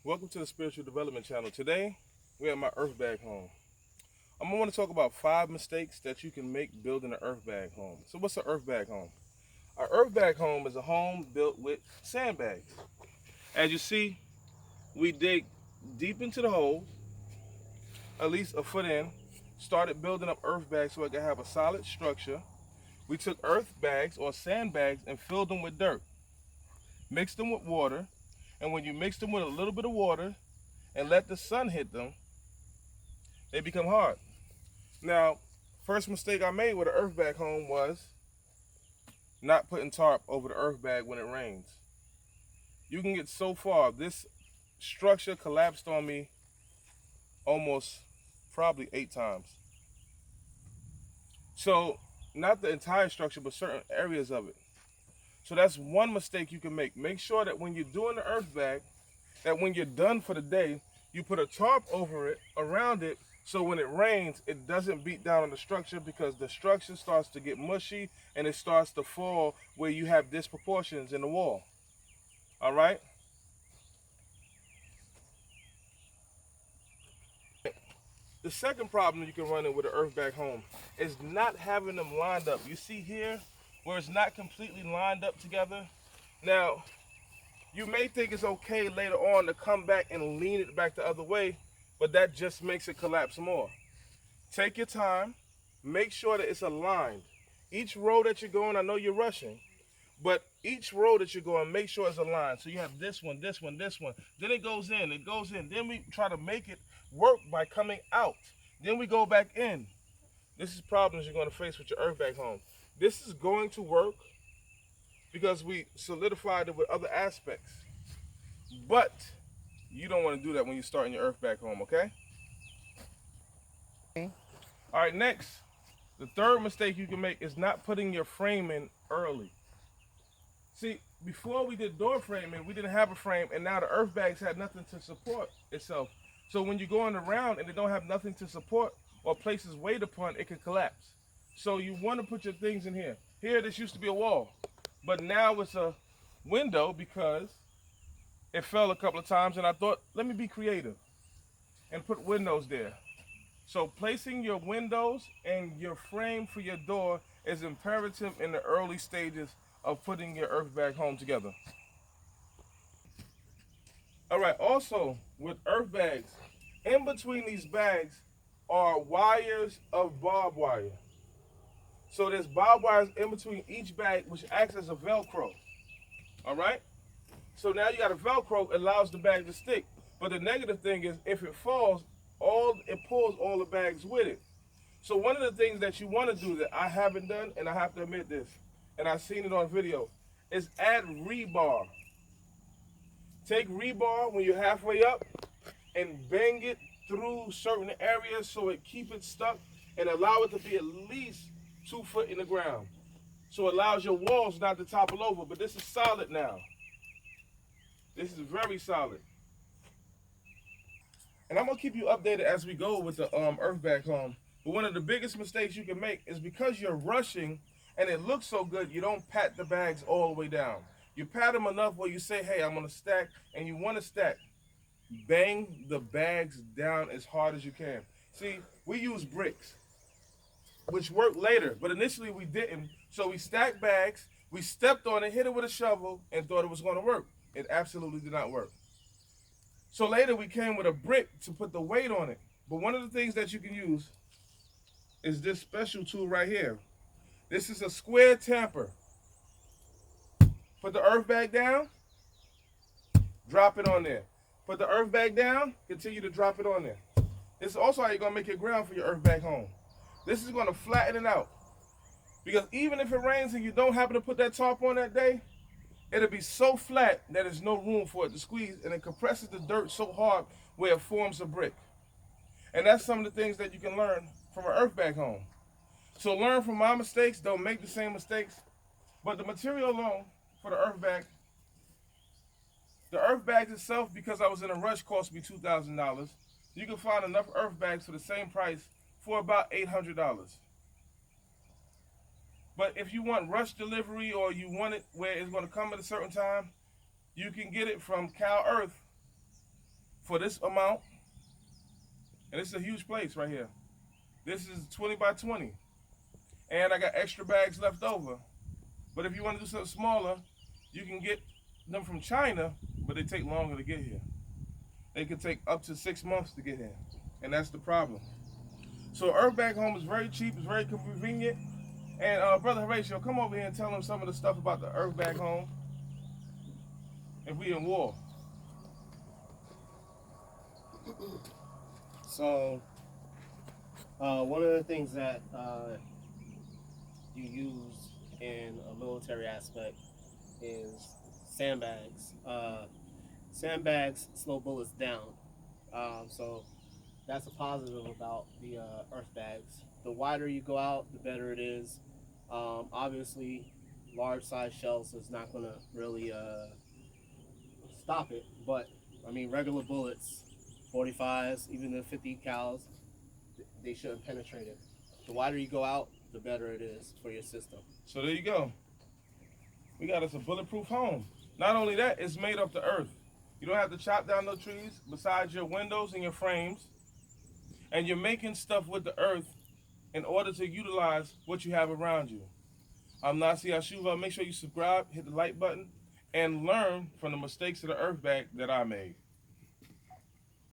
Welcome to the Spiritual Development Channel. Today, we're at my earthbag home. I'm going to talk about 5 mistakes that you can make building an earthbag home. So what's an earthbag home? Our earthbag home is a home built with sandbags. As you see, we dig deep into the hole, at least a foot in, started building up earthbags so it could have a solid structure. We took earth bags or sandbags and filled them with dirt, mixed them with water, and when you mix them with a little bit of water and let the sun hit them, they become hard. Now, first mistake I made with an earthbag home was not putting tarp over the earthbag when it rains. You can get so far. This structure collapsed on me almost probably 8 times. So, not the entire structure, but certain areas of it. So that's one mistake you can make. Make sure that when you're doing the earthbag, that when you're done for the day, you put a tarp over it, around it, so when it rains, it doesn't beat down on the structure because the structure starts to get mushy and it starts to fall where you have disproportions in the wall. All right? The second problem you can run in with an earthbag home is not having them lined up. You see here where it's not completely lined up together? Now, you may think it's okay later on to come back and lean it back the other way, but that just makes it collapse more. Take your time, make sure that it's aligned. Each row that you're going, I know you're rushing, but each row that you're going, make sure it's aligned. So you have this one, this one, this one. Then it goes in. Then we try to make it work by coming out. Then we go back in. This is problems you're going to face with your earthbag home. This is going to work because we solidified it with other aspects. But you don't want to do that when you're starting your earthbag home, okay? Okay. All right, next. The third mistake you can make is not putting your frame in early. See, before we did door framing, we didn't have a frame, and now the earthbags had nothing to support itself. So when you're going around and they don't have nothing to support or places weight upon, it can collapse. So you want to put your things in here. Here, this used to be a wall, but now it's a window because it fell a couple of times, and I thought, let me be creative and put windows there. So placing your windows and your frame for your door is imperative in the early stages of putting your earthbag home together. All right, also with earthbags, in between these bags are wires of barbed wire. So there's barbed wires in between each bag, which acts as a Velcro. All right? So now you got a Velcro, allows the bag to stick. But the negative thing is, if it falls, it pulls all the bags with it. So one of the things that you want to do that I haven't done, and I have to admit this, and I've seen it on video, is add rebar. Take rebar when you're halfway up and bang it through certain areas so it keep it stuck and allow it to be at least 2 foot in the ground. So it allows your walls not to topple over. But this is solid now. This is very solid. And I'm going to keep you updated as we go with the earthbag home. But one of the biggest mistakes you can make is because you're rushing and it looks so good, you don't pat the bags all the way down. You pat them enough where you say, hey, I'm going to stack, and you want to stack. Bang the bags down as hard as you can. See, we use bricks, which worked later, but initially we didn't. So we stacked bags, we stepped on it, hit it with a shovel, and thought it was going to work. It absolutely did not work. So later we came with a brick to put the weight on it. But one of the things that you can use is this special tool right here. This is a square tamper. Put the earthbag down, drop it on there. Put the earthbag down, continue to drop it on there. This is also how you're going to make your ground for your earthbag home. This is going to flatten it out. Because even if it rains and you don't happen to put that tarp on that day, it'll be so flat that there's no room for it to squeeze, and it compresses the dirt so hard where it forms a brick. And that's some of the things that you can learn from an earthbag home. So learn from my mistakes, don't make the same mistakes. But the material alone for the earthbags itself, because I was in a rush, cost me $2,000. You can find enough earthbags for the same price for about $800. But if you want rush delivery or you want it where it's going to come at a certain time, you can get it from Cal Earth for this amount, and it's a huge place right here. This is 20 by 20, and I got extra bags left over. But if you want to do something smaller, you can get them from China, but they take longer to get here. They can take up to 6 months to get here, and that's the problem. So earthbag home is very cheap, it's very convenient. And Brother Horatio, come over here and tell them some of the stuff about the earthbag home if we in war. So, one of the things that you use in a military aspect is sandbags. Sandbags slow bullets down. So that's a positive about the earth bags. The wider you go out, the better it is. Obviously, large size shells is not going to really stop it, but I mean, regular bullets, 45s, even the 50 cals, they shouldn't penetrate it. The wider you go out, the better it is for your system. So there you go. We got us a bulletproof home. Not only that, it's made of the earth. You don't have to chop down no trees besides your windows and your frames. And you're making stuff with the earth in order to utilize what you have around you. I'm Nasi Ashuva. Make sure you subscribe, hit the like button, and learn from the mistakes of the earth bag that I made.